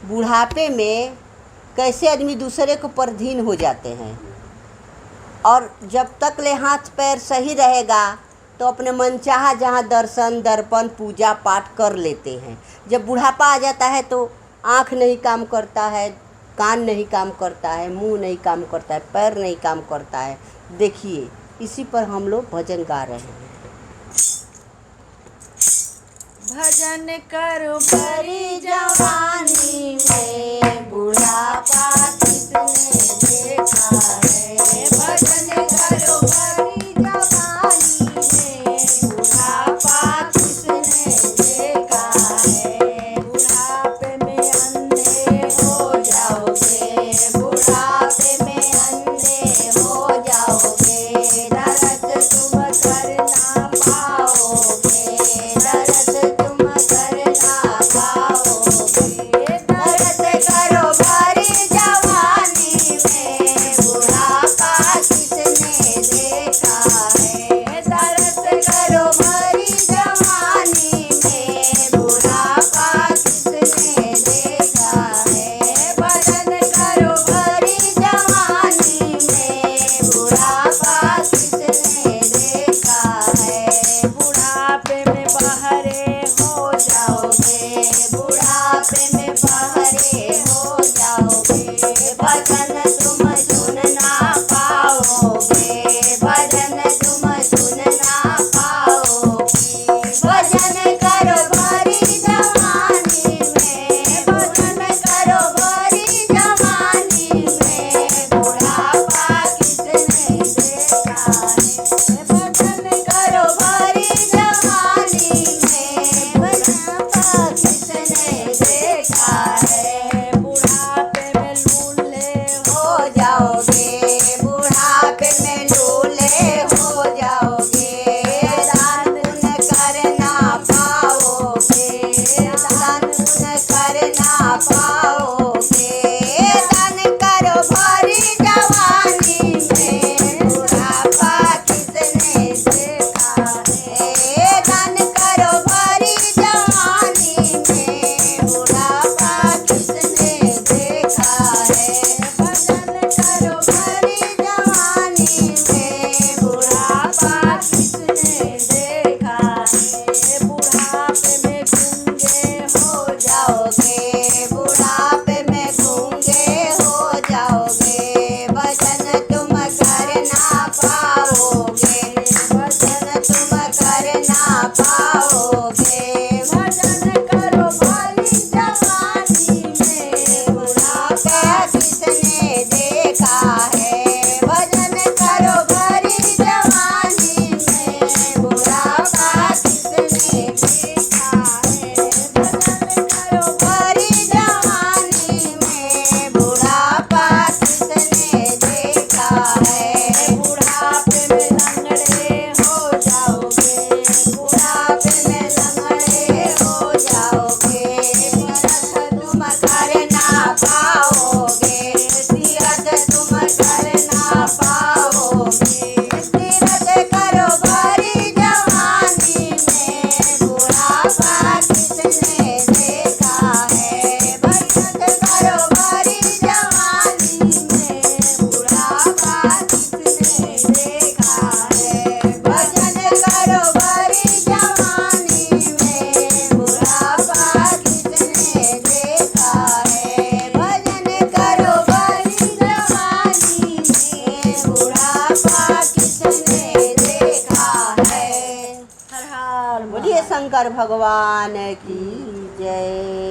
बुढ़ापे में कैसे आदमी दूसरे के परधीन हो जाते हैं। और जब तक ले हाथ पैर सही रहेगा तो अपने मनचाहा जहाँ दर्शन दर्पण पूजा पाठ कर लेते हैं। जब बुढ़ापा आ जाता है तो आँख नहीं काम करता है, कान नहीं काम करता है, मुंह नहीं काम करता है, पैर नहीं काम करता है। देखिए, इसी पर हम लोग भजन गा रहे हैं। भजन करो भरी जवानी में, बुढ़ापा किसने देखा है। भजन करो भरी जवानी में, बुढ़ापा किसने देखा है। बुढ़ापे में अंधे हो जाओगे, बुढ़ापे में अंधे हो जाओगे। दर्द तुम कर ना पाओगे, दर्द करो भरी जवानी में, बुढ़ापा किसने देखा है। दर्द करो भरी जवानी में, बुढ़ापा किसने देखा है। भजन करो भरी जवानी में, बुढ़ापा किसने देखा है। बुढ़ापे में बहरे हो जाओगे, बुढ़ापे में बहरे हो जाओगे। भजन तुम सुन ना पाओगे, भजन तुम सुन ना पाओगे। भजन करो भरी जवानी में, भजन करो भरी जवानी में, बुढ़ापा किसने देखा है। भजन करो भरी जवानी में, बुढ़ापा किसने देखा है। बुढ़ापे में लूले हो जाओगे, बुढ़ापे में लूले हो जाओगे। दान पुण्य कर ना पाओगे, दान पुण्य कर ना पाओगे। दान करो भरी जवानी में, बुढ़ापा किसने देखा है। दान करो भरी जवानी में, बुढ़ापा किसने देखा है। भजन करो भरी जवानी में, बुढ़ापा किसने देखा है। बुढ़ापे में गूंगे हो जाओगे, बुढ़ापे में गूंगे हो जाओगे। भजन तुम कर ना पाओगे, भजन तुम कर ना पाओगे। भजन करो भरी जवानी में, बुढ़ापा किसने देखा है। भजन करो भरी जवानी में, बुढ़ापा किसने देखा है। भजन करो भरी जवानी में, बुढ़ापा किसने देखा है। बुढ़ापे में लंगड़े हो जाओगे, बुढ़ापे में लंगड़े हो जाओगे। तीरथ तुम कर ना पाओगे, तीरथ तुम कर ना पाओगे। तीरथ करो भरी जवानी में, बुढ़ापा किसने देखा है। भजन करो भरी जवानी में, बुढ़ापा किसने देखा है। भजन करो भरी जवानी में, बुढ़ापा किसने देखा है। भजन करो भरी जवानी में, बुढ़ापा किसने देखा है। हर हर बोलिए शंकर भगवान की जय।